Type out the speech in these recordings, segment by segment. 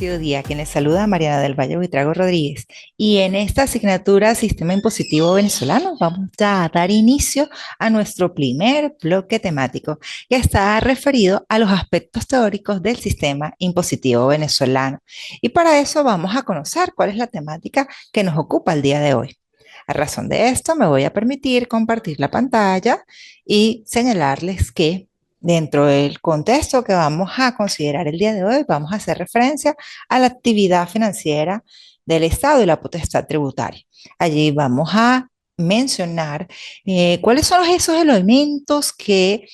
bendecido día. Quien les saluda Mariana del Valle Buitrago Rodríguez. Y en esta asignatura Sistema Impositivo Venezolano vamos ya a dar inicio a nuestro primer bloque temático que está referido a los aspectos teóricos del sistema impositivo venezolano. Y para eso vamos a conocer cuál es la temática que nos ocupa el día de hoy. A razón de esto, me voy a permitir compartir la pantalla y señalarles que dentro del contexto que vamos a considerar el día de hoy, vamos a hacer referencia a la actividad financiera del Estado y la potestad tributaria. Allí vamos a mencionar cuáles son esos elementos que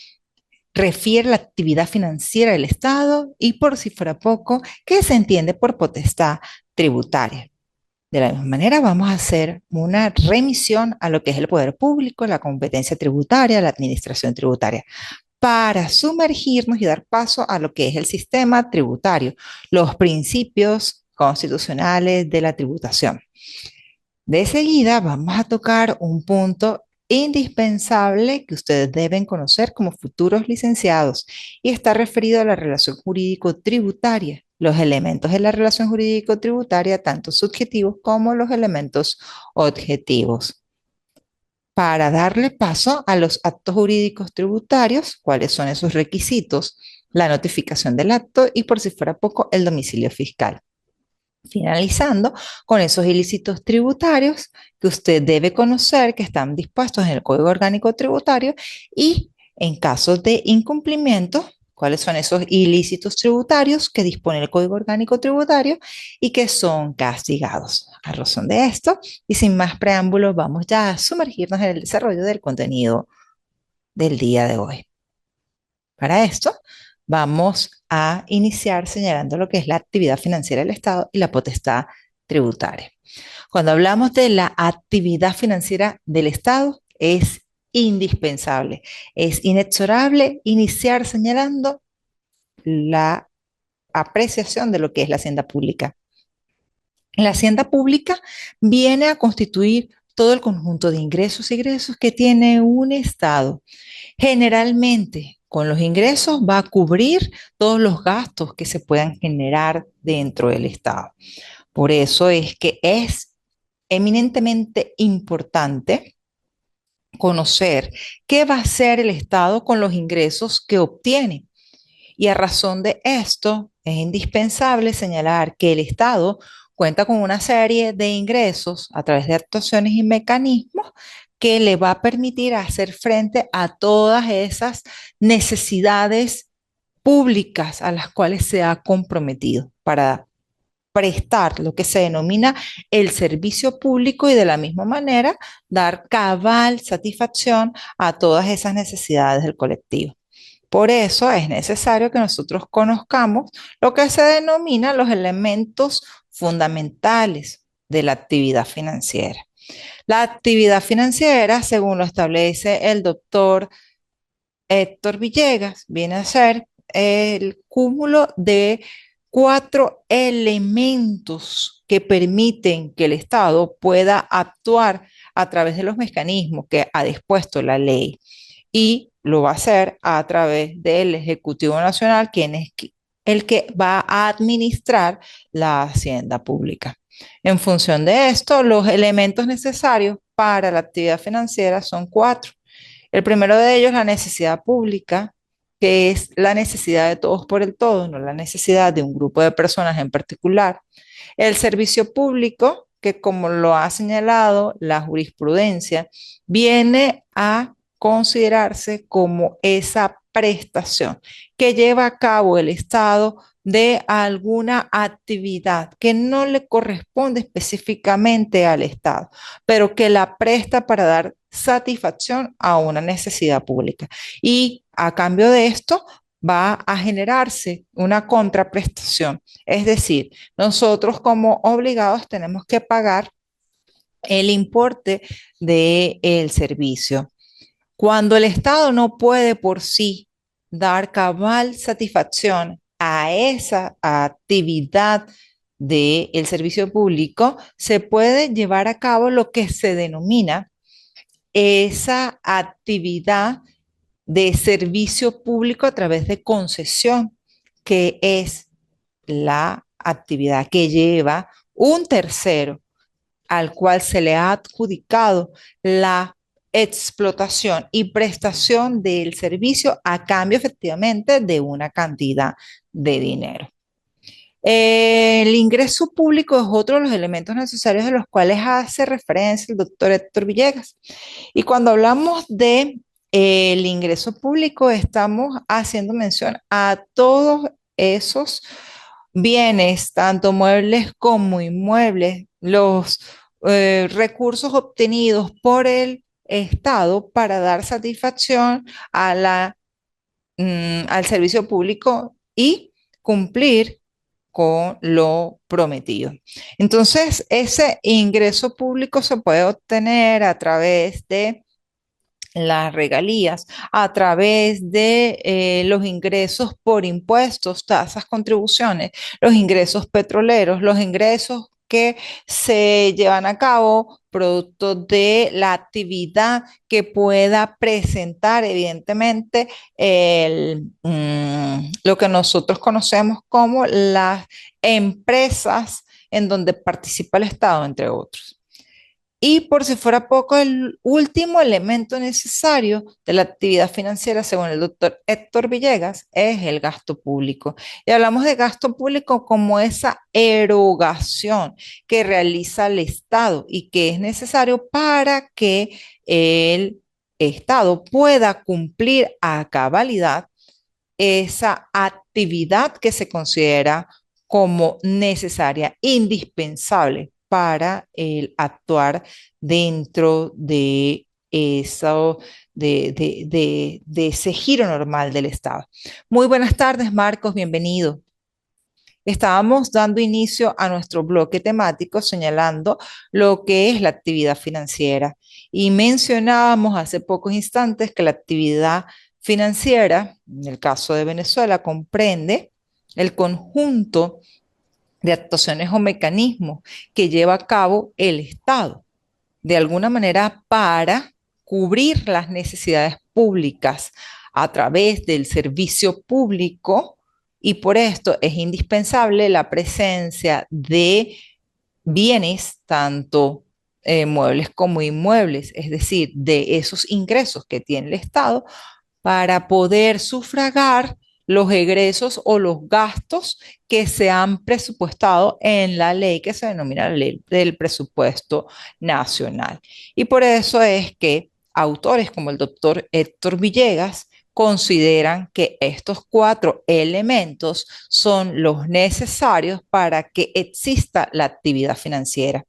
refiere la actividad financiera del Estado y, por si fuera poco, qué se entiende por potestad tributaria. De la misma manera, vamos a hacer una remisión a lo que es el poder público, la competencia tributaria, la administración tributaria, para sumergirnos y dar paso a lo que es el sistema tributario, los principios constitucionales de la tributación. De seguida, vamos a tocar un punto indispensable que ustedes deben conocer como futuros licenciados y está referido a la relación jurídico-tributaria, los elementos de la relación jurídico-tributaria, tanto subjetivos como los elementos objetivos. Para darle paso a los actos jurídicos tributarios, cuáles son esos requisitos, la notificación del acto y, por si fuera poco, el domicilio fiscal. Finalizando con esos ilícitos tributarios que usted debe conocer, que están dispuestos en el Código Orgánico Tributario, y en caso de incumplimiento, cuáles son esos ilícitos tributarios que dispone el Código Orgánico Tributario y que son castigados. A razón de esto, y sin más preámbulos, vamos ya a sumergirnos en el desarrollo del contenido del día de hoy. Para esto, vamos a iniciar señalando lo que es la actividad financiera del Estado y la potestad tributaria. Cuando hablamos de la actividad financiera del Estado, es indispensable, es inexorable iniciar señalando la apreciación de lo que es la hacienda pública. La hacienda pública viene a constituir todo el conjunto de ingresos y egresos que tiene un Estado. Generalmente, con los ingresos va a cubrir todos los gastos que se puedan generar dentro del Estado. Por eso es que es eminentemente importante conocer qué va a hacer el Estado con los ingresos que obtiene. Y a razón de esto, es indispensable señalar que el Estado cuenta con una serie de ingresos a través de actuaciones y mecanismos que le va a permitir hacer frente a todas esas necesidades públicas a las cuales se ha comprometido para prestar lo que se denomina el servicio público y de la misma manera dar cabal satisfacción a todas esas necesidades del colectivo. Por eso es necesario que nosotros conozcamos lo que se denomina los elementos fundamentales de la actividad financiera. La actividad financiera, según lo establece el doctor Héctor Villegas, viene a ser el cúmulo de 4 elementos que permiten que el Estado pueda actuar a través de los mecanismos que ha dispuesto la ley y lo va a hacer a través del Ejecutivo Nacional, quien es el que va a administrar la hacienda pública. En función de esto, los elementos necesarios para la actividad financiera son 4. El primero de ellos, la necesidad pública, que es la necesidad de todos por el todo, no la necesidad de un grupo de personas en particular. El servicio público, que como lo ha señalado la jurisprudencia, viene a considerarse como esa prestación que lleva a cabo el Estado de alguna actividad que no le corresponde específicamente al Estado, pero que la presta para dar satisfacción a una necesidad pública. Y a cambio de esto va a generarse una contraprestación. Es decir, nosotros como obligados tenemos que pagar el importe del servicio. Cuando el Estado no puede por sí dar cabal satisfacción a esa actividad del servicio público, se puede llevar a cabo lo que se denomina esa actividad de servicio público a través de concesión, que es la actividad que lleva un tercero al cual se le ha adjudicado la explotación y prestación del servicio a cambio efectivamente de una cantidad de dinero. El ingreso público es otro de los elementos necesarios de los cuales hace referencia el doctor Héctor Villegas. Y cuando hablamos de el ingreso público, estamos haciendo mención a todos esos bienes, tanto muebles como inmuebles, los recursos obtenidos por el Estado para dar satisfacción a al servicio público y cumplir con lo prometido. Entonces, ese ingreso público se puede obtener a través de las regalías, a través de los ingresos por impuestos, tasas, contribuciones, los ingresos petroleros, los ingresos que se llevan a cabo producto de la actividad que pueda presentar evidentemente lo que nosotros conocemos como las empresas en donde participa el Estado, entre otros. Y por si fuera poco, el último elemento necesario de la actividad financiera, según el doctor Héctor Villegas, es el gasto público. Y hablamos de gasto público como esa erogación que realiza el Estado y que es necesario para que el Estado pueda cumplir a cabalidad esa actividad que se considera como necesaria, indispensable para el actuar dentro de eso, de ese giro normal del Estado. Muy buenas tardes, Marcos, bienvenido. Estábamos dando inicio a nuestro bloque temático señalando lo que es la actividad financiera y mencionábamos hace pocos instantes que la actividad financiera, en el caso de Venezuela, comprende el conjunto de actuaciones o mecanismos que lleva a cabo el Estado, de alguna manera para cubrir las necesidades públicas a través del servicio público y por esto es indispensable la presencia de bienes, tanto muebles como inmuebles, es decir, de esos ingresos que tiene el Estado para poder sufragar los egresos o los gastos que se han presupuestado en la ley que se denomina la ley del presupuesto nacional. Y por eso es que autores como el doctor Héctor Villegas consideran que estos cuatro elementos son los necesarios para que exista la actividad financiera.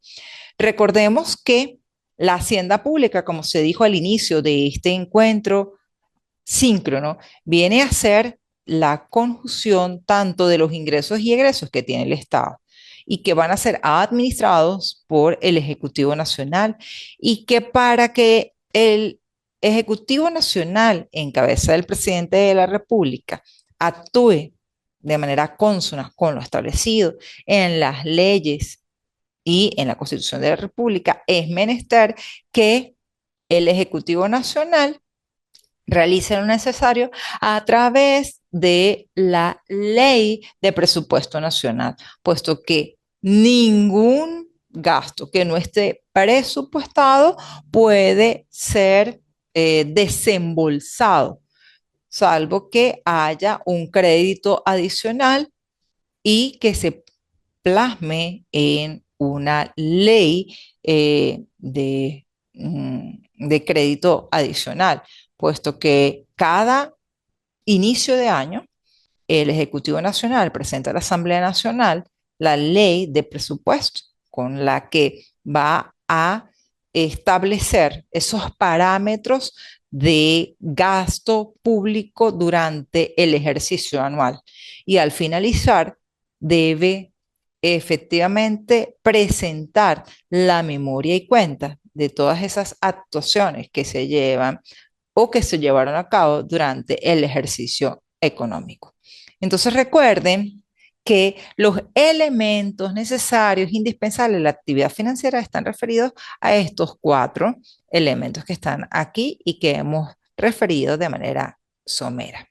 Recordemos que la hacienda pública, como se dijo al inicio de este encuentro síncrono, viene a ser la conjunción tanto de los ingresos y egresos que tiene el Estado y que van a ser administrados por el Ejecutivo Nacional y que para que el Ejecutivo Nacional, en cabeza del presidente de la República, actúe de manera consona con lo establecido en las leyes y en la Constitución de la República, es menester que el Ejecutivo Nacional realice lo necesario a través de la ley de presupuesto nacional, puesto que ningún gasto que no esté presupuestado puede ser desembolsado, salvo que haya un crédito adicional y que se plasme en una ley de crédito adicional, puesto que cada inicio de año el Ejecutivo Nacional presenta a la Asamblea Nacional la ley de presupuesto con la que va a establecer esos parámetros de gasto público durante el ejercicio anual. Y al finalizar, debe efectivamente presentar la memoria y cuenta de todas esas actuaciones que se llevan o que se llevaron a cabo durante el ejercicio económico. Entonces recuerden que los elementos necesarios, indispensables de la actividad financiera están referidos a estos cuatro elementos que están aquí y que hemos referido de manera somera.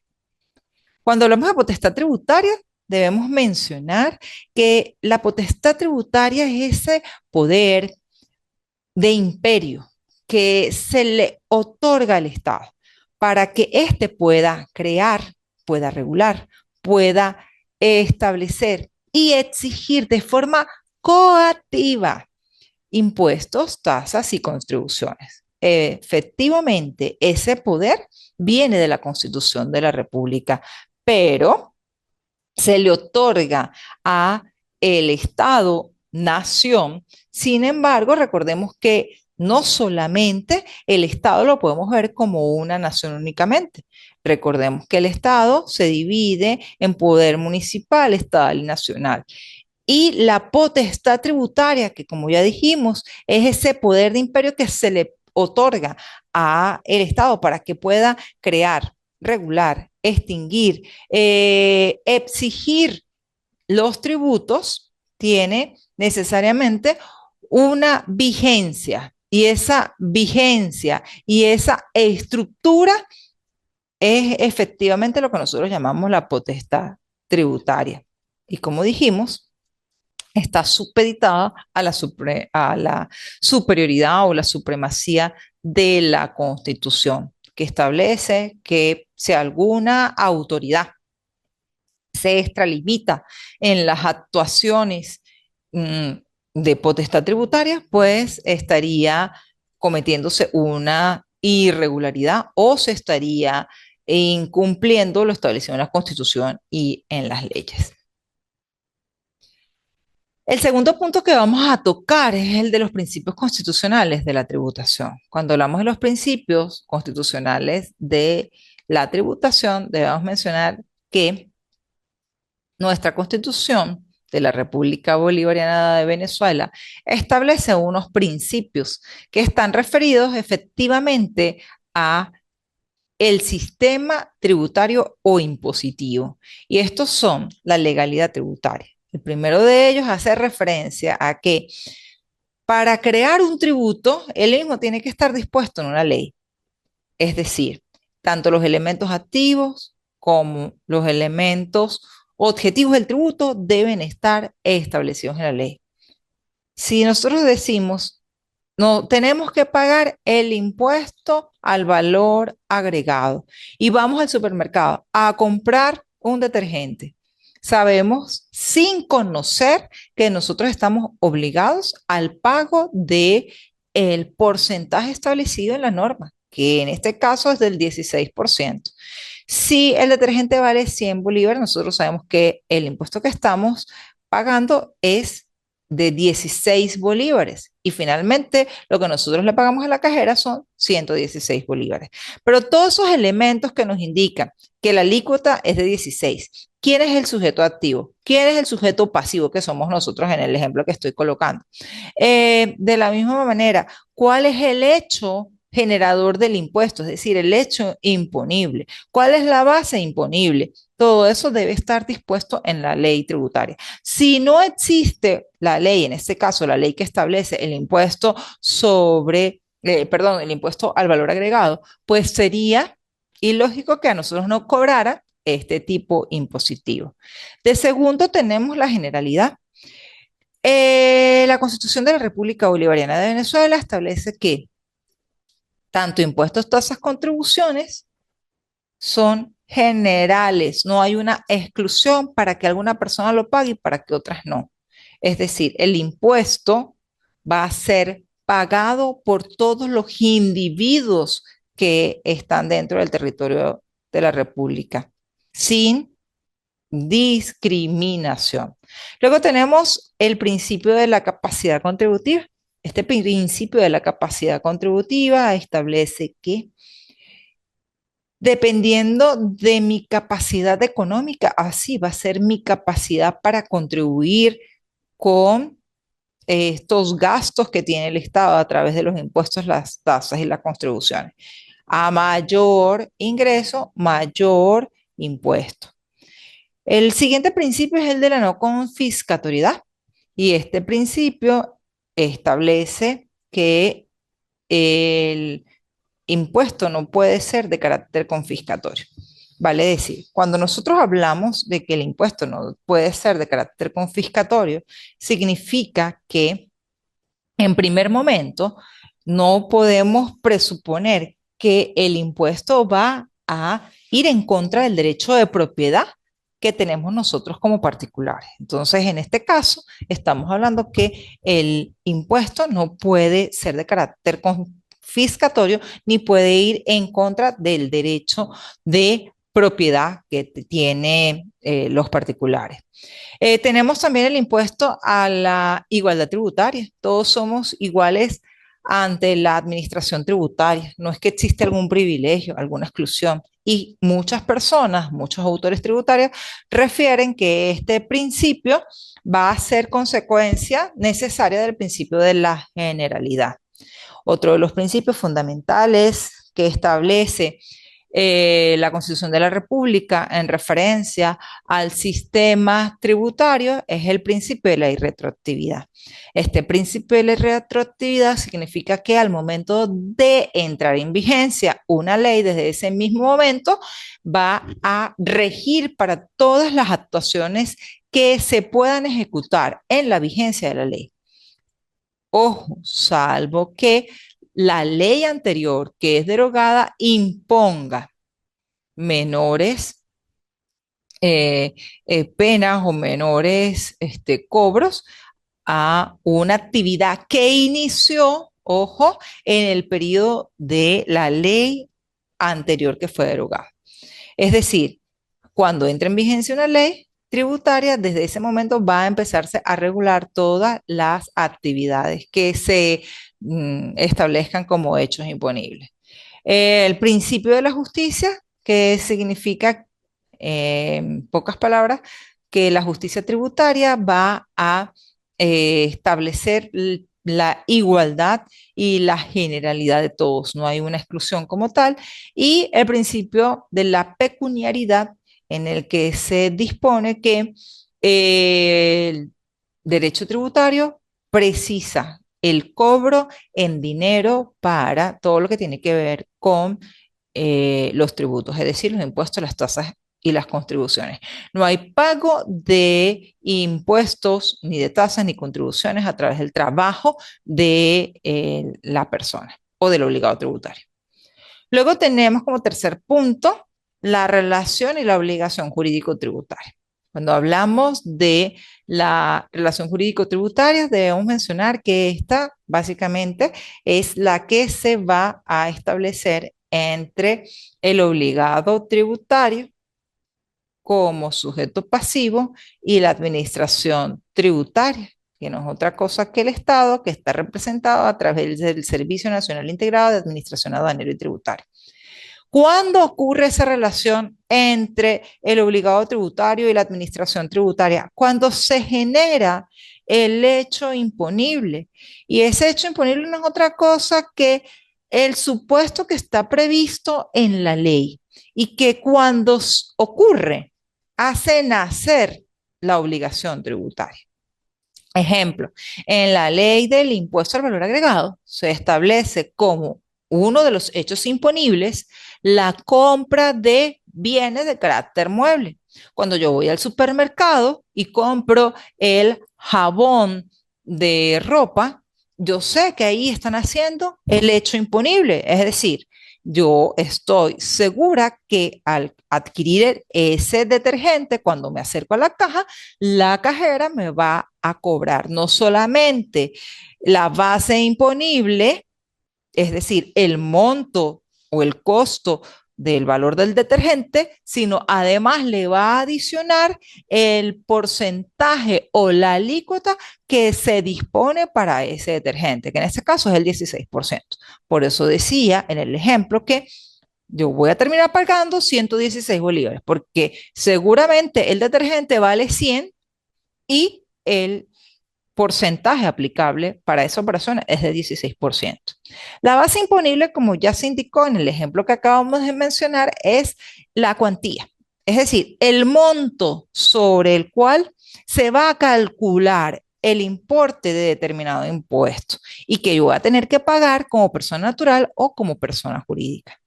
Cuando hablamos de potestad tributaria, debemos mencionar que la potestad tributaria es ese poder de imperio que se le otorga al Estado para que éste pueda crear, pueda regular, pueda establecer y exigir de forma coactiva impuestos, tasas y contribuciones. Efectivamente, ese poder viene de la Constitución de la República, pero se le otorga a el Estado nación. Sin embargo, recordemos que no solamente el Estado lo podemos ver como una nación únicamente. Recordemos que el Estado se divide en poder municipal, estatal y nacional. Y la potestad tributaria, que como ya dijimos, es ese poder de imperio que se le otorga a el Estado para que pueda crear, regular, extinguir, exigir los tributos, tiene necesariamente una vigencia. Y esa vigencia y esa estructura es efectivamente lo que nosotros llamamos la potestad tributaria. Y como dijimos, está supeditada a la superioridad o la supremacía de la Constitución, que establece que si alguna autoridad se extralimita en las actuaciones mm, de potestad tributaria, pues estaría cometiéndose una irregularidad o se estaría incumpliendo lo establecido en la Constitución y en las leyes. El segundo punto que vamos a tocar es el de los principios constitucionales de la tributación. Cuando hablamos de los principios constitucionales de la tributación, debemos mencionar que nuestra Constitución de la República Bolivariana de Venezuela establece unos principios que están referidos efectivamente a el sistema tributario o impositivo. Y estos son la legalidad tributaria. El primero de ellos hace referencia a que para crear un tributo, el mismo tiene que estar dispuesto en una ley. Es decir, tanto los elementos activos como los elementos objetivos del tributo deben estar establecidos en la ley. Si nosotros decimos, no, tenemos que pagar el impuesto al valor agregado y vamos al supermercado a comprar un detergente, sabemos sin conocer que nosotros estamos obligados al pago de el porcentaje establecido en la norma, que en este caso es del 16%. Si el detergente vale 100 bolívares, nosotros sabemos que el impuesto que estamos pagando es de 16 bolívares. Y finalmente, lo que nosotros le pagamos a la cajera son 116 bolívares. Pero todos esos elementos que nos indican que la alícuota es de 16. ¿Quién es el sujeto activo? ¿Quién es el sujeto pasivo que somos nosotros en el ejemplo que estoy colocando? De la misma manera, ¿cuál es el hecho generador del impuesto? Es decir, el hecho imponible. ¿Cuál es la base imponible? Todo eso debe estar dispuesto en la ley tributaria. Si no existe la ley, en este caso la ley que establece el impuesto el impuesto al valor agregado, pues sería ilógico que a nosotros no cobrara este tipo impositivo. De segundo, tenemos la generalidad. La Constitución de la República Bolivariana de Venezuela establece que tanto impuestos, tasas, contribuciones son generales, no hay una exclusión para que alguna persona lo pague y para que otras no. Es decir, el impuesto va a ser pagado por todos los individuos que están dentro del territorio de la República, sin discriminación. Luego tenemos el principio de la capacidad contributiva. Este principio de la capacidad contributiva establece que dependiendo de mi capacidad económica, así va a ser mi capacidad para contribuir con estos gastos que tiene el Estado a través de los impuestos, las tasas y las contribuciones. A mayor ingreso, mayor impuesto. El siguiente principio es el de la no confiscatoriedad y este principio establece que el impuesto no puede ser de carácter confiscatorio. Vale decir, cuando nosotros hablamos de que el impuesto no puede ser de carácter confiscatorio, significa que en primer momento no podemos presuponer que el impuesto va a ir en contra del derecho de propiedad que tenemos nosotros como particulares. Entonces, en este caso, estamos hablando que el impuesto no puede ser de carácter confiscatorio ni puede ir en contra del derecho de propiedad que tienen los particulares. Tenemos también el impuesto a la igualdad tributaria. Todos somos iguales ante la administración tributaria. No es que existe algún privilegio, alguna exclusión. Y muchas personas, muchos autores tributarios refieren que este principio va a ser consecuencia necesaria del principio de la generalidad. Otro de los principios fundamentales que establece la Constitución de la República en referencia al sistema tributario es el principio de la irretroactividad. Este principio de la irretroactividad significa que al momento de entrar en vigencia una ley, desde ese mismo momento va a regir para todas las actuaciones que se puedan ejecutar en la vigencia de la ley. Ojo, salvo que la ley anterior que es derogada imponga menores penas o menores cobros a una actividad que inició, ojo, en el periodo de la ley anterior que fue derogada. Es decir, cuando entre en vigencia una ley tributaria, desde ese momento va a empezarse a regular todas las actividades que se establezcan como hechos imponibles. El principio de la justicia, que significa, en pocas palabras, que la justicia tributaria va a establecer la igualdad y la generalidad de todos, no hay una exclusión como tal, y el principio de la pecuniariedad, en el que se dispone que el derecho tributario precisa el cobro en dinero para todo lo que tiene que ver con los tributos, es decir, los impuestos, las tasas y las contribuciones. No hay pago de impuestos, ni de tasas, ni contribuciones a través del trabajo de la persona o del obligado tributario. Luego tenemos como tercer punto la relación y la obligación jurídico-tributaria. Cuando hablamos de la relación jurídico-tributaria, debemos mencionar que esta básicamente es la que se va a establecer entre el obligado tributario como sujeto pasivo y la administración tributaria, que no es otra cosa que el Estado, que está representado a través del Servicio Nacional Integrado de Administración Aduanera y Tributaria. ¿Cuándo ocurre esa relación entre el obligado tributario y la administración tributaria? Cuando se genera el hecho imponible. Y ese hecho imponible no es otra cosa que el supuesto que está previsto en la ley y que cuando ocurre hace nacer la obligación tributaria. Ejemplo, en la ley del impuesto al valor agregado se establece como uno de los hechos imponibles la compra de bienes de carácter mueble. Cuando yo voy al supermercado y compro el jabón de ropa, yo sé que ahí están haciendo el hecho imponible, es decir, yo estoy segura que al adquirir ese detergente, cuando me acerco a la caja, la cajera me va a cobrar no solamente la base imponible, es decir, el monto o el costo del valor del detergente, sino además le va a adicionar el porcentaje o la alícuota que se dispone para ese detergente, que en este caso es el 16%. Por eso decía en el ejemplo que yo voy a terminar pagando 116 bolívares, porque seguramente el detergente vale 100 y el porcentaje aplicable para esa operación es de 16%. La base imponible, como ya se indicó en el ejemplo que acabamos de mencionar, es la cuantía, es decir, el monto sobre el cual se va a calcular el importe de determinado impuesto y que yo voy a tener que pagar como persona natural o como persona jurídica.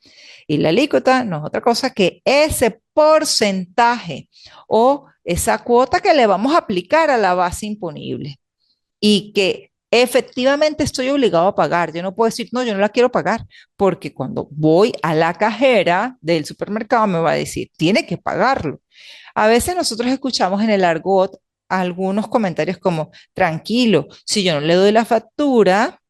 Y la alícuota no es otra cosa que ese porcentaje o esa cuota que le vamos a aplicar a la base imponible y que efectivamente estoy obligado a pagar. Yo no puedo decir, no, yo no la quiero pagar, porque cuando voy a la cajera del supermercado me va a decir, tiene que pagarlo. A veces nosotros escuchamos en el argot algunos comentarios como, tranquilo, si yo no le doy la factura,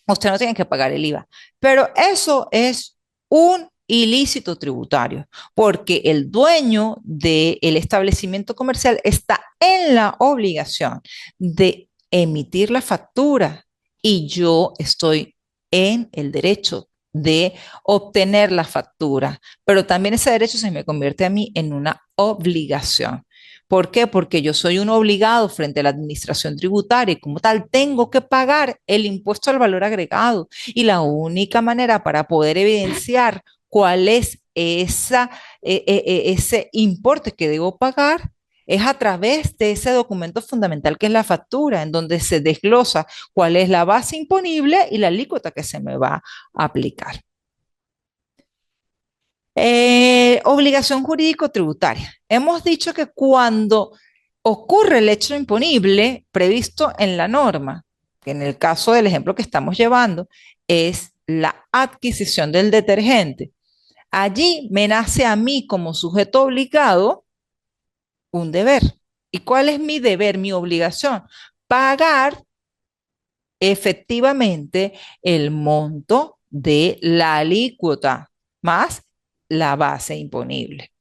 usted no tiene que pagar el IVA. Pero eso es un ilícito tributario, porque el dueño del establecimiento comercial está en la obligación de emitir la factura y yo estoy en el derecho de obtener la factura, pero también ese derecho se me convierte a mí en una obligación. ¿Por qué? Porque yo soy un obligado frente a la administración tributaria y como tal tengo que pagar el impuesto al valor agregado. Y la única manera para poder evidenciar cuál es ese importe que debo pagar es a través de ese documento fundamental que es la factura, en donde se desglosa cuál es la base imponible y la alícuota que se me va a aplicar. Obligación jurídico-tributaria. Hemos dicho que cuando ocurre el hecho imponible previsto en la norma, que en el caso del ejemplo que estamos llevando es la adquisición del detergente, allí me nace a mí como sujeto obligado un deber. ¿Y cuál es mi deber, mi obligación? Pagar efectivamente el monto de la alícuota más la base imponible.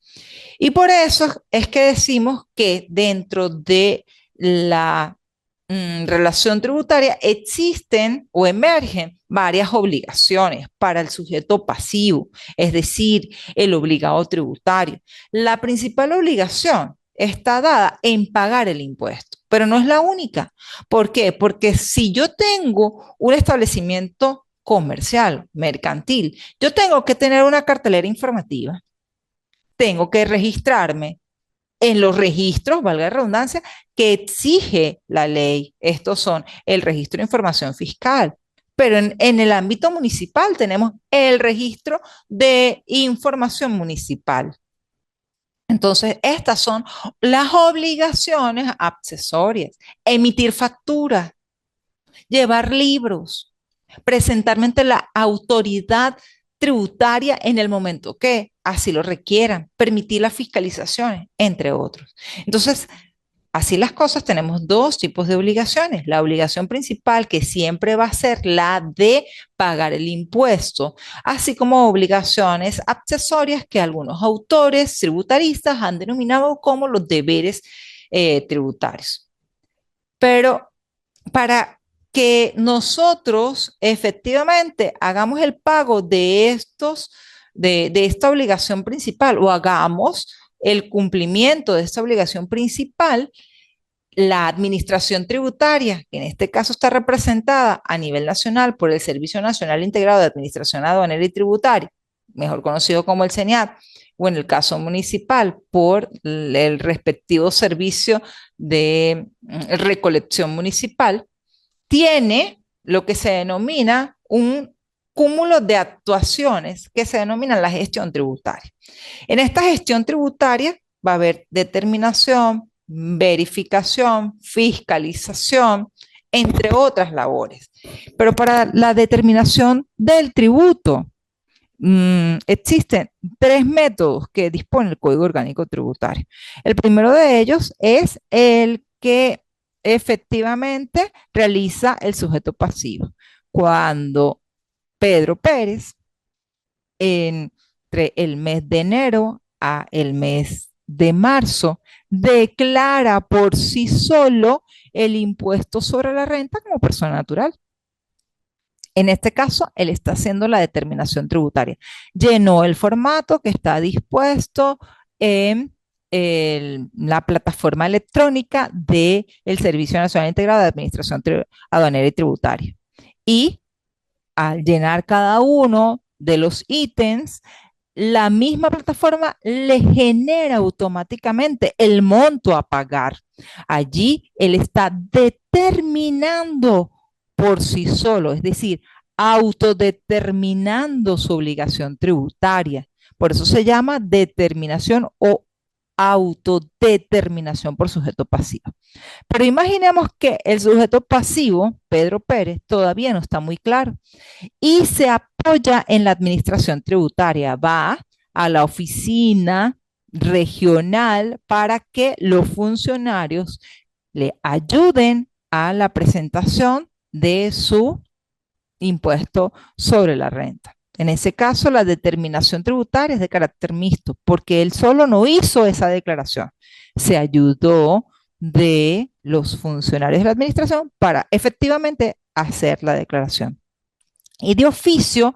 Y por eso es que decimos que dentro de la relación tributaria existen o emergen varias obligaciones para el sujeto pasivo, es decir, el obligado tributario. La principal obligación está dada en pagar el impuesto, pero no es la única. ¿Por qué? Porque si yo tengo un establecimiento comercial, mercantil, yo tengo que tener una cartelera informativa, tengo que registrarme en los registros, valga la redundancia, que exige la ley. Estos son el registro de información fiscal. Pero en el ámbito municipal tenemos el registro de información municipal. Entonces, estas son las obligaciones accesorias. Emitir facturas, llevar libros, presentarme ante la autoridad tributaria en el momento que así lo requieran, permitir las fiscalizaciones, entre otros. Entonces, así las cosas, tenemos dos tipos de obligaciones. La obligación principal, que siempre va a ser la de pagar el impuesto, así como obligaciones accesorias que algunos autores tributaristas han denominado como los deberes tributarios. Pero para que nosotros efectivamente hagamos el pago de esta obligación principal o hagamos el cumplimiento de esta obligación principal, la administración tributaria, que en este caso está representada a nivel nacional por el Servicio Nacional Integrado de Administración Aduanera y Tributaria, mejor conocido como el CENIAT, o en el caso municipal por el respectivo servicio de recolección municipal, tiene lo que se denomina un cúmulo de actuaciones que se denominan la gestión tributaria. En esta gestión tributaria va a haber determinación, verificación, fiscalización, entre otras labores. Pero para la determinación del tributo, existen tres métodos que dispone el Código Orgánico Tributario. El primero de ellos es el que efectivamente realiza el sujeto pasivo. Cuando Pedro Pérez, entre el mes de enero a el mes de marzo, declara por sí solo el impuesto sobre la renta como persona natural. En este caso, él está haciendo la determinación tributaria. Llenó el formato que está dispuesto en la plataforma electrónica del Servicio Nacional Integrado de Administración Aduanera y Tributaria. Y al llenar cada uno de los ítems, la misma plataforma le genera automáticamente el monto a pagar. Allí él está determinando por sí solo, es decir, autodeterminando su obligación tributaria. Por eso se llama determinación o autodeterminación por sujeto pasivo. Pero imaginemos que el sujeto pasivo, Pedro Pérez, todavía no está muy claro y se apoya en la administración tributaria. Va a la oficina regional para que los funcionarios le ayuden a la presentación de su impuesto sobre la renta. En ese caso, la determinación tributaria es de carácter mixto, porque él solo no hizo esa declaración, se ayudó de los funcionarios de la administración para efectivamente hacer la declaración. Y de oficio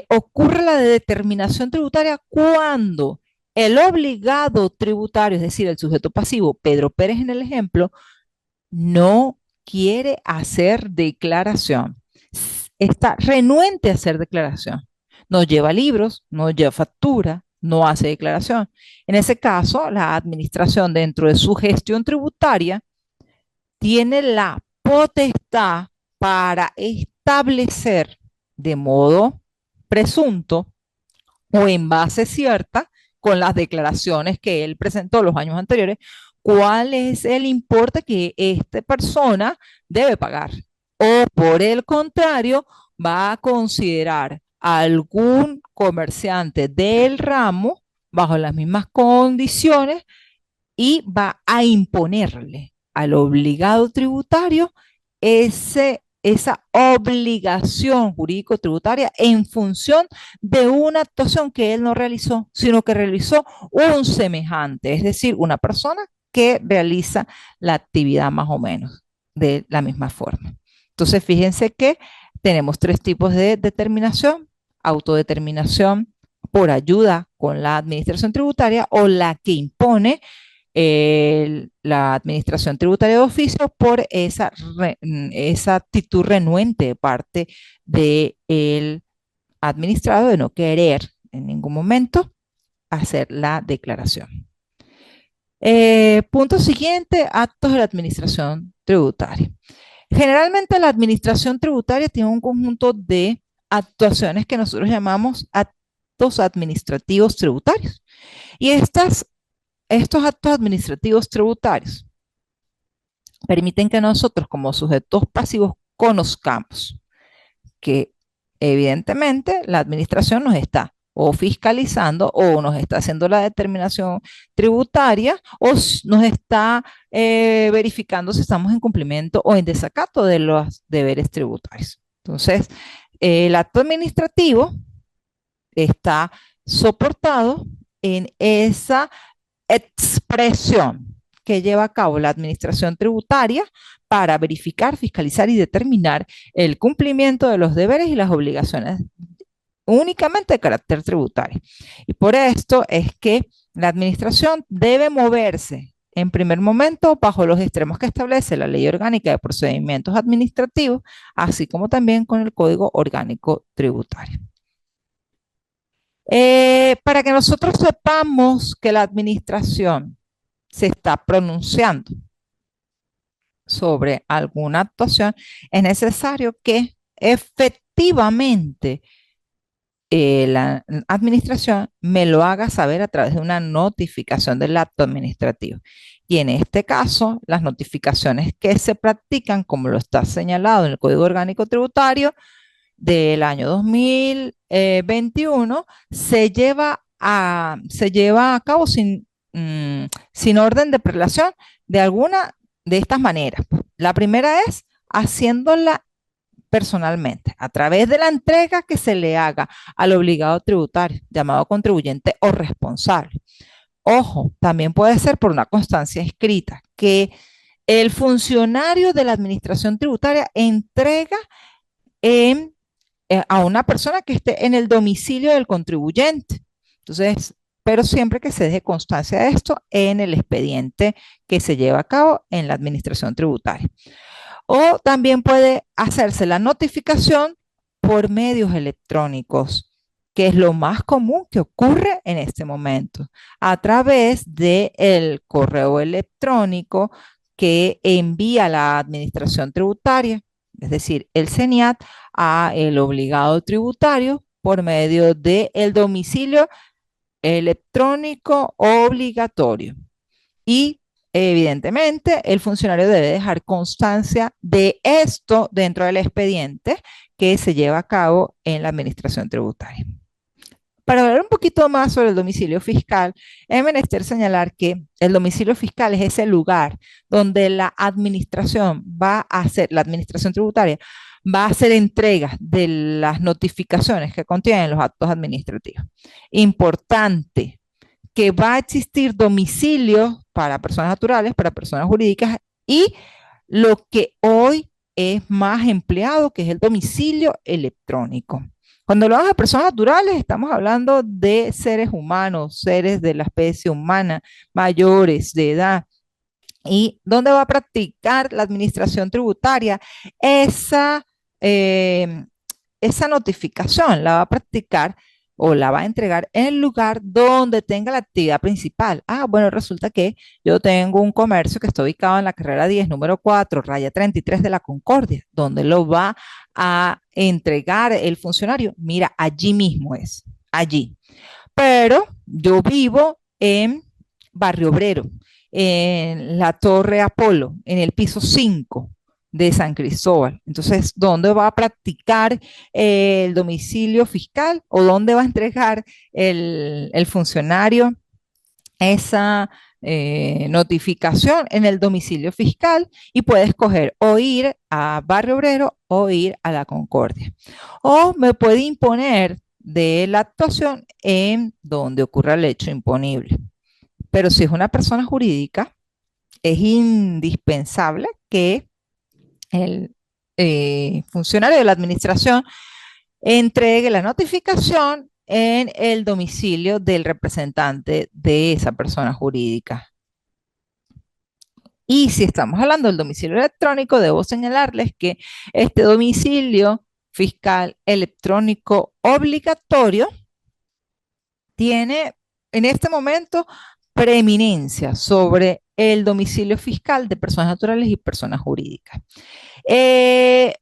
ocurre la determinación tributaria cuando el obligado tributario, es decir, el sujeto pasivo, Pedro Pérez en el ejemplo, no quiere hacer declaración. Está renuente a hacer declaración. No lleva libros, no lleva factura, no hace declaración. En ese caso, la administración dentro de su gestión tributaria tiene la potestad para establecer de modo presunto o en base cierta con las declaraciones que él presentó los años anteriores, cuál es el importe que esta persona debe pagar. O por el contrario, va a considerar a algún comerciante del ramo bajo las mismas condiciones y va a imponerle al obligado tributario esa obligación jurídico-tributaria en función de una actuación que él no realizó, sino que realizó un semejante, es decir, una persona que realiza la actividad más o menos de la misma forma. Entonces, fíjense que tenemos tres tipos de determinación: autodeterminación por ayuda con la administración tributaria o la que impone la administración tributaria de oficio por esa actitud renuente de parte del administrado de no querer en ningún momento hacer la declaración. Punto siguiente, actos de la administración tributaria. Generalmente la administración tributaria tiene un conjunto de actuaciones que nosotros llamamos actos administrativos tributarios. Y estos actos administrativos tributarios permiten que nosotros como sujetos pasivos conozcamos que evidentemente la administración nos está o fiscalizando o nos está haciendo la determinación tributaria o nos está verificando si estamos en cumplimiento o en desacato de los deberes tributarios. Entonces, el acto administrativo está soportado en esa expresión que lleva a cabo la administración tributaria para verificar, fiscalizar y determinar el cumplimiento de los deberes y las obligaciones únicamente de carácter tributario. Y por esto es que la administración debe moverse en primer momento bajo los extremos que establece la Ley Orgánica de Procedimientos Administrativos, así como también con el Código Orgánico Tributario. Para que nosotros sepamos que la administración se está pronunciando sobre alguna actuación, es necesario que efectivamente la administración me lo haga saber a través de una notificación del acto administrativo. Y en este caso, las notificaciones que se practican, como lo está señalado en el Código Orgánico Tributario del año 2021, se lleva a cabo sin orden de prelación de alguna de estas maneras. La primera es haciéndola personalmente, a través de la entrega que se le haga al obligado tributario, llamado contribuyente o responsable. Ojo, también puede ser por una constancia escrita, que el funcionario de la administración tributaria entrega a una persona que esté en el domicilio del contribuyente. Entonces, pero siempre que se deje constancia de esto en el expediente que se lleva a cabo en la administración tributaria. O también puede hacerse la notificación por medios electrónicos, que es lo más común que ocurre en este momento, a través del correo electrónico que envía la administración tributaria, es decir, el CENIAT, a el obligado tributario por medio del domicilio electrónico obligatorio. Y evidentemente el funcionario debe dejar constancia de esto dentro del expediente que se lleva a cabo en la administración tributaria. Para hablar un poquito más sobre el domicilio fiscal, es menester señalar que el domicilio fiscal es ese lugar donde la administración va a hacer, la administración tributaria va a hacer entrega de las notificaciones que contienen los actos administrativos. Importante que va a existir domicilio para personas naturales, para personas jurídicas y lo que hoy es más empleado, que es el domicilio electrónico. Cuando hablamos de personas naturales, estamos hablando de seres humanos, seres de la especie humana, mayores de edad. ¿Y dónde va a practicar la administración tributaria esa, eh, esa notificación? La va a practicar o la va a entregar en el lugar donde tenga la actividad principal. Ah, bueno, resulta que yo tengo un comercio que está ubicado en la carrera 10, número 4, raya 33 de la Concordia, donde lo va a entregar el funcionario. Mira, allí mismo es, allí. Pero yo vivo en Barrio Obrero, en la Torre Apolo, en el piso 5 de San Cristóbal. Entonces, ¿dónde va a practicar el domicilio fiscal o dónde va a entregar el funcionario esa notificación? En el domicilio fiscal, y puede escoger o ir a Barrio Obrero o ir a la Concordia. O me puede imponer de la actuación en donde ocurra el hecho imponible. Pero si es una persona jurídica, es indispensable que el funcionario de la administración entregue la notificación en el domicilio del representante de esa persona jurídica. Y si estamos hablando del domicilio electrónico, debo señalarles que este domicilio fiscal electrónico obligatorio tiene en este momento preeminencia sobre el domicilio fiscal de personas naturales y personas jurídicas. Eh,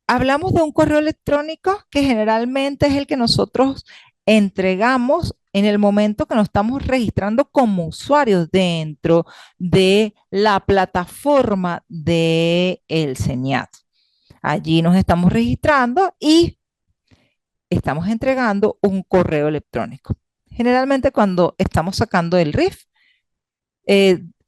Hablamos de un correo electrónico que generalmente es el que nosotros entregamos en el momento que nos estamos registrando como usuarios dentro de la plataforma del CENIAT. Allí nos estamos registrando y estamos entregando un correo electrónico. Generalmente cuando estamos sacando el RIF,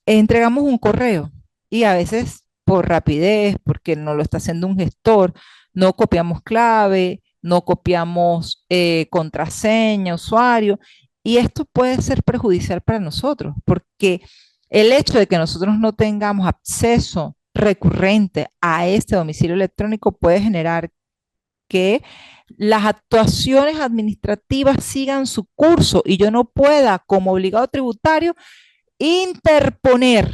entregamos un correo y a veces por rapidez, porque no lo está haciendo un gestor, no copiamos clave, no copiamos contraseña, usuario, y esto puede ser perjudicial para nosotros, porque el hecho de que nosotros no tengamos acceso recurrente a este domicilio electrónico puede generar que las actuaciones administrativas sigan su curso y yo no pueda, como obligado tributario, interponer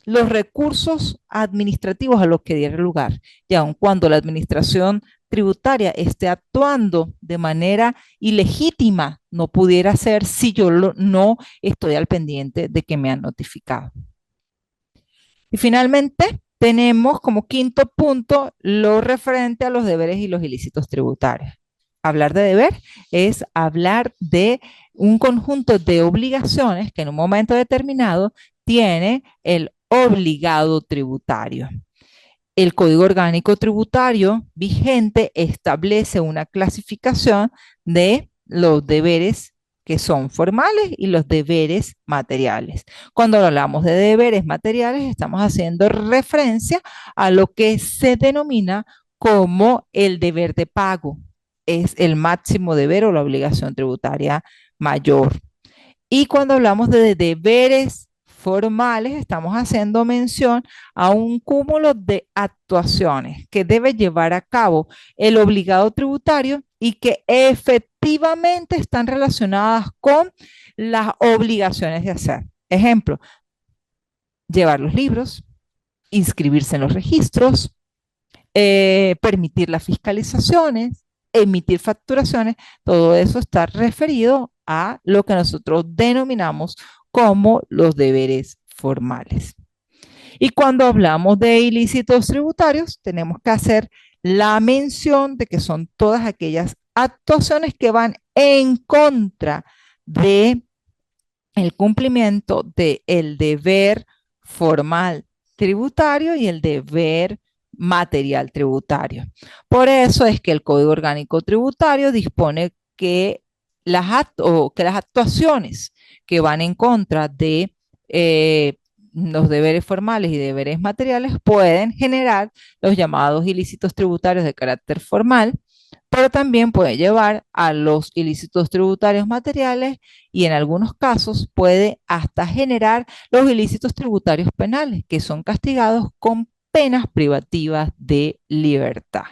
los recursos administrativos a los que diera lugar, y aun cuando la administración tributaria esté actuando de manera ilegítima, no pudiera ser si yo no estoy al pendiente de que me han notificado. Y finalmente, tenemos como quinto punto lo referente a los deberes y los ilícitos tributarios. Hablar de deber es hablar de un conjunto de obligaciones que en un momento determinado tiene el obligado tributario. El Código Orgánico Tributario vigente establece una clasificación de los deberes que son formales y los deberes materiales. Cuando hablamos de deberes materiales, estamos haciendo referencia a lo que se denomina como el deber de pago. Es el máximo deber o la obligación tributaria mayor. Y cuando hablamos de deberes formales, estamos haciendo mención a un cúmulo de actuaciones que debe llevar a cabo el obligado tributario y que efectivamente están relacionadas con las obligaciones de hacer. Ejemplo, llevar los libros, inscribirse en los registros, permitir las fiscalizaciones, emitir facturaciones, todo eso está referido a lo que nosotros denominamos como los deberes formales. Y cuando hablamos de ilícitos tributarios, tenemos que hacer la mención de que son todas aquellas actuaciones que van en contra de el cumplimiento del deber formal tributario y el deber material tributario. Por eso es que el Código Orgánico Tributario dispone que que las actuaciones que van en contra de los deberes formales y deberes materiales pueden generar los llamados ilícitos tributarios de carácter formal, pero también puede llevar a los ilícitos tributarios materiales y en algunos casos puede hasta generar los ilícitos tributarios penales, que son castigados con penas privativas de libertad.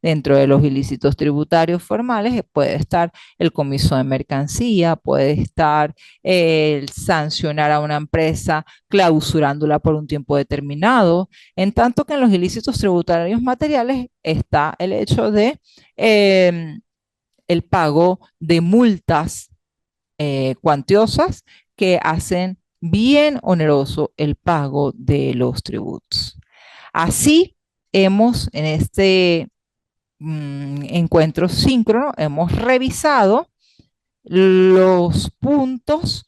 Dentro de los ilícitos tributarios formales puede estar el comiso de mercancía, puede estar el sancionar a una empresa clausurándola por un tiempo determinado, en tanto que en los ilícitos tributarios materiales está el hecho de eh, el pago de multas cuantiosas que hacen bien oneroso el pago de los tributos. Así hemos en este encuentro síncrono, hemos revisado los puntos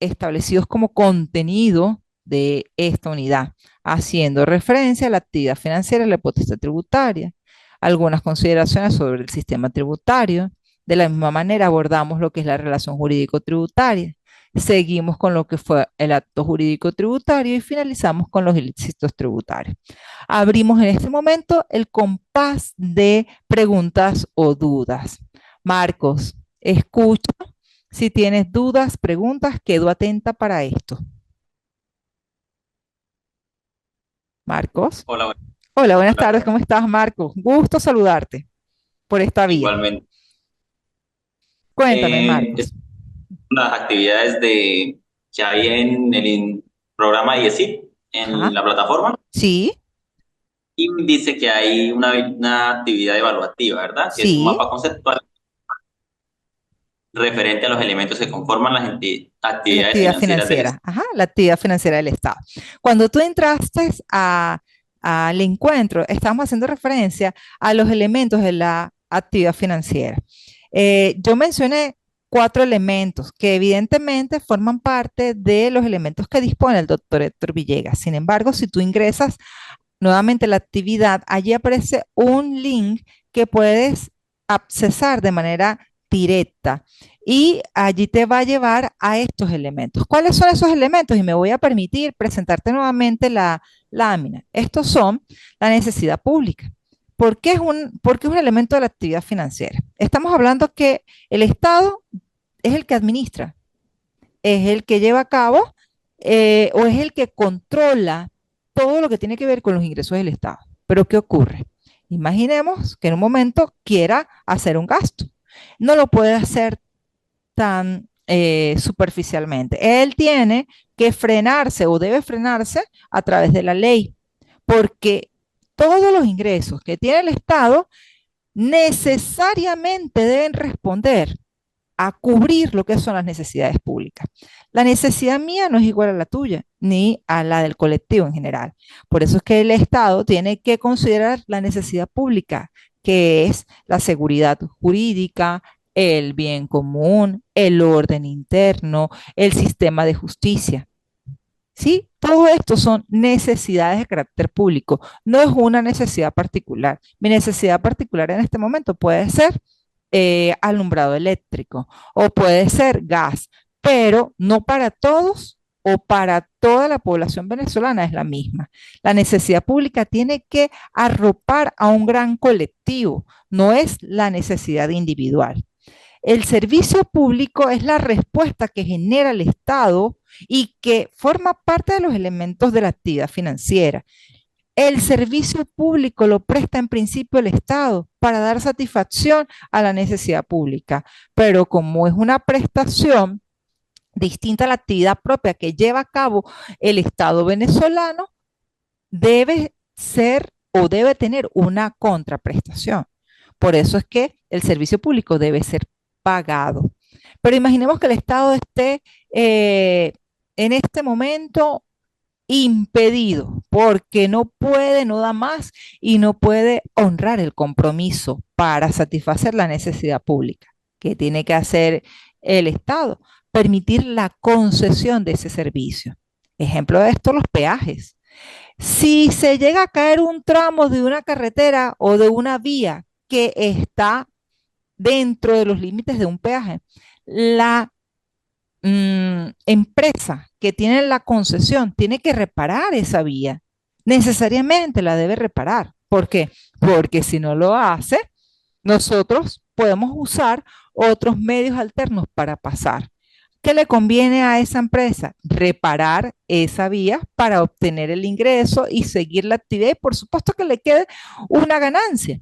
establecidos como contenido de esta unidad, haciendo referencia a la actividad financiera y la potestad tributaria, algunas consideraciones sobre el sistema tributario. De la misma manera abordamos lo que es la relación jurídico-tributaria. Seguimos con lo que fue el acto jurídico tributario y finalizamos con los ilícitos tributarios. Abrimos en este momento el compás de preguntas o dudas. Marcos, escucha. Si tienes dudas, preguntas, quedo atenta para esto. Marcos. Hola, Hola, buenas hola, tardes. ¿Cómo estás, Marcos? Gusto saludarte por esta vía. igualmente. Cuéntame, Es Marcos. las actividades que hay en el programa IESIP, en Ajá. la plataforma, Sí, y dice que hay una actividad evaluativa, ¿verdad? Que es un sí. mapa conceptual referente a los elementos que conforman las La actividades actividad financieras del financiera. Estado. Ajá, la actividad financiera del Estado. Cuando tú entraste al encuentro, estábamos haciendo referencia a los elementos de la actividad financiera. Yo mencioné cuatro elementos que evidentemente forman parte de los elementos que dispone el doctor Héctor Villegas. Sin embargo, si tú ingresas nuevamente la actividad, allí aparece un link que puedes accesar de manera directa y allí te va a llevar a estos elementos. ¿Cuáles son esos elementos? Y me voy a permitir presentarte nuevamente la lámina. Estos son la necesidad pública. Por qué es un elemento de la actividad financiera? Estamos hablando que el Estado es el que administra, es el que lleva a cabo o es el que controla todo lo que tiene que ver con los ingresos del Estado. Pero ¿qué ocurre? Imaginemos que en un momento quiera hacer un gasto. No lo puede hacer tan superficialmente. Él tiene que frenarse o debe frenarse a través de la ley, porque todos los ingresos que tiene el Estado necesariamente deben responder a cubrir lo que son las necesidades públicas. La necesidad mía no es igual a la tuya, ni a la del colectivo en general. Por eso es que el Estado tiene que considerar la necesidad pública, que es la seguridad jurídica, el bien común, el orden interno, el sistema de justicia. ¿Sí? Todo esto son necesidades de carácter público, no es una necesidad particular. Mi necesidad particular en este momento puede ser alumbrado eléctrico o puede ser gas, pero no para todos o para toda la población venezolana es la misma. La necesidad pública tiene que arropar a un gran colectivo, no es la necesidad individual. El servicio público es la respuesta que genera el Estado y que forma parte de los elementos de la actividad financiera. El servicio público lo presta en principio el Estado para dar satisfacción a la necesidad pública, pero como es una prestación distinta a la actividad propia que lleva a cabo el Estado venezolano, debe ser o debe tener una contraprestación. Por eso es que el servicio público debe ser pagado. Pero imaginemos que el Estado esté en este momento impedido porque no puede, no da más y no puede honrar el compromiso para satisfacer la necesidad pública que tiene que hacer el Estado, permitir la concesión de ese servicio. Ejemplo de esto, los peajes. Si se llega a caer un tramo de una carretera o de una vía que está dentro de los límites de un peaje, la empresa que tiene la concesión tiene que reparar esa vía. Necesariamente la debe reparar. ¿Por qué? Porque si no lo hace, nosotros podemos usar otros medios alternos para pasar. ¿Qué le conviene a esa empresa? Reparar esa vía para obtener el ingreso y seguir la actividad y por supuesto que le quede una ganancia.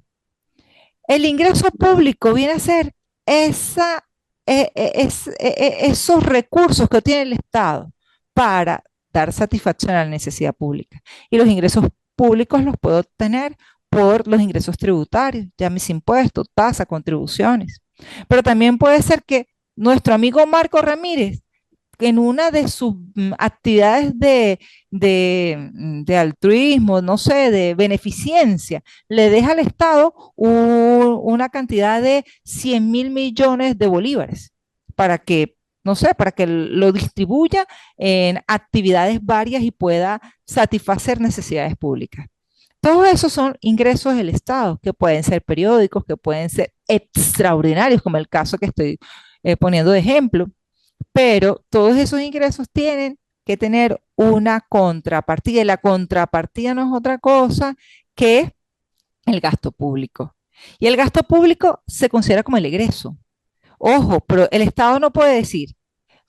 El ingreso público viene a ser esa, esos recursos que tiene el Estado para dar satisfacción a la necesidad pública. Y los ingresos públicos los puedo obtener por los ingresos tributarios, llámese impuestos, tasas, contribuciones. Pero también puede ser que nuestro amigo Marco Ramírez en una de sus actividades de altruismo, no sé, de beneficencia, le deja al Estado una cantidad de 100.000 millones de bolívares para que, no sé, para que lo distribuya en actividades varias y pueda satisfacer necesidades públicas. Todos esos son ingresos del Estado, que pueden ser periódicos, que pueden ser extraordinarios, como el caso que estoy poniendo de ejemplo, pero todos esos ingresos tienen que tener una contrapartida y la contrapartida no es otra cosa que el gasto público. Y el gasto público se considera como el egreso. Ojo, pero el Estado no puede decir,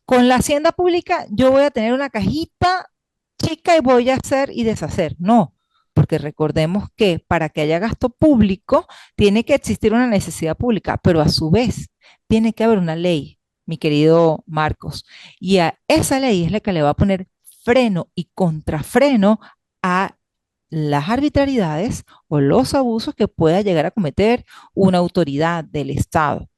con la hacienda pública yo voy a tener una cajita chica y voy a hacer y deshacer. No, porque recordemos que para que haya gasto público tiene que existir una necesidad pública, pero a su vez tiene que haber una ley, mi querido Marcos. Y a esa ley es la que le va a poner freno y contrafreno a las arbitrariedades o los abusos que pueda llegar a cometer una autoridad del Estado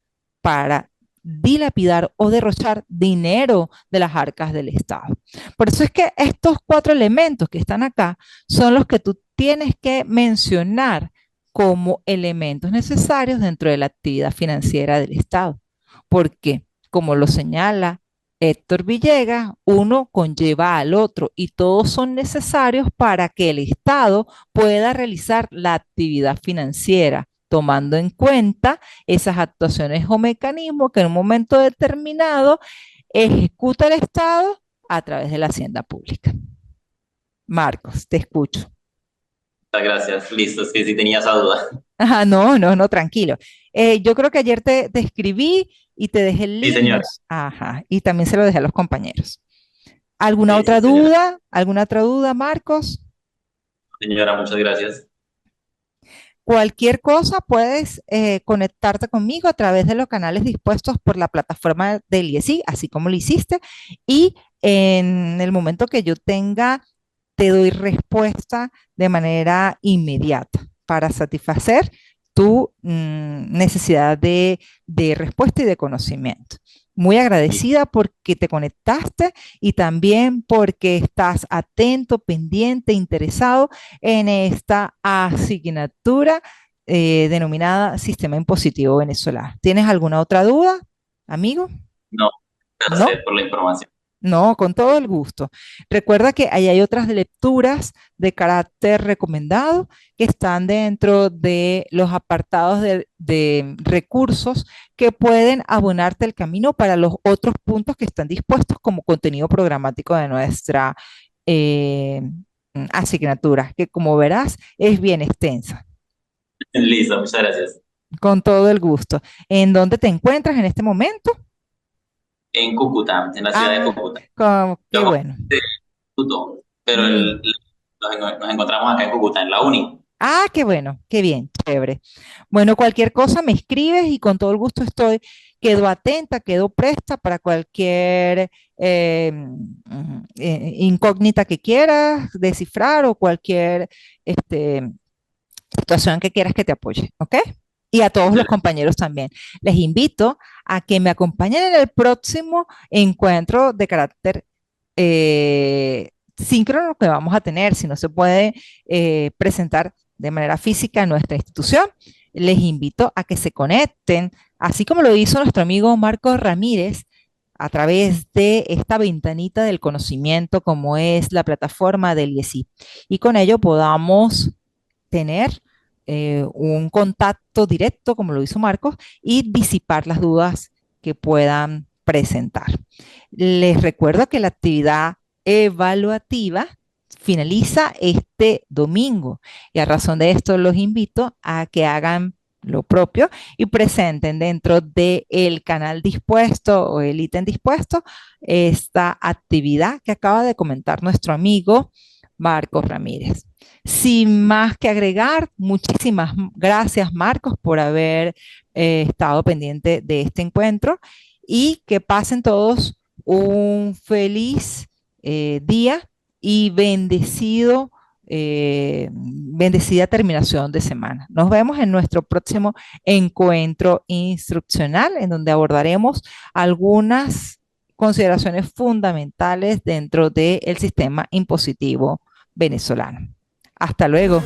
para dilapidar o derrochar dinero de las arcas del Estado. Por eso es que estos cuatro elementos que están acá son los que tú tienes que mencionar como elementos necesarios dentro de la actividad financiera del Estado. Porque, como lo señala Héctor Villegas, uno conlleva al otro y todos son necesarios para que el Estado pueda realizar la actividad financiera, tomando en cuenta esas actuaciones o mecanismos que en un momento determinado ejecuta el Estado a través de la hacienda pública. Marcos, te escucho. Muchas gracias. Listo, es que sí tenía esa duda. Ajá, no, no, no, tranquilo. Yo creo que ayer te escribí y te dejé el Sí, link. señor. Ajá, y también se lo dejé a los compañeros. ¿Alguna Sí, sí, otra señora. duda? ¿Alguna otra duda, Marcos? Señora, muchas gracias. Cualquier cosa puedes conectarte conmigo a través de los canales dispuestos por la plataforma del IESI, así como lo hiciste, y en el momento que yo tenga, te doy respuesta de manera inmediata para satisfacer tu necesidad de respuesta y de conocimiento. Muy agradecida porque te conectaste y también porque estás atento, pendiente, interesado en esta asignatura denominada Sistema Impositivo Venezolano. ¿Tienes alguna otra duda, amigo? No, ¿No? gracias por la información. No, con todo el gusto. Recuerda que ahí hay otras lecturas de carácter recomendado que están dentro de los apartados de recursos que pueden abonarte el camino para los otros puntos que están dispuestos como contenido programático de nuestra eh, asignatura, que como verás es bien extensa. Listo, muchas gracias. Con todo el gusto. ¿En dónde te encuentras en este momento? En Cúcuta, en la ciudad de Ah, Cúcuta. qué Yo bueno. comencé instituto, pero Mm. nos encontramos acá en Cúcuta, en la uni. Ah, qué bueno, qué bien, chévere. Bueno, cualquier cosa me escribes y con todo el gusto quedo atenta, quedo presta para cualquier incógnita que quieras descifrar o cualquier situación que quieras que te apoye, ¿ok? Y a todos los compañeros también. Les invito a que me acompañen en el próximo encuentro de carácter síncrono que vamos a tener. Si no se puede presentar de manera física en nuestra institución, les invito a que se conecten, así como lo hizo nuestro amigo Marcos Ramírez, a través de esta ventanita del conocimiento como es la plataforma del IESI. Y con ello podamos tener un contacto directo, como lo hizo Marcos, y disipar las dudas que puedan presentar. Les recuerdo que la actividad evaluativa finaliza este domingo y a razón de esto los invito a que hagan lo propio y presenten dentro del canal dispuesto o el ítem dispuesto esta actividad que acaba de comentar nuestro amigo Marcos Ramírez. Sin más que agregar, muchísimas gracias Marcos por haber estado pendiente de este encuentro y que pasen todos un feliz día y bendecida terminación de semana. Nos vemos en nuestro próximo encuentro instruccional en donde abordaremos algunas consideraciones fundamentales dentro del sistema impositivo venezolano. Hasta luego.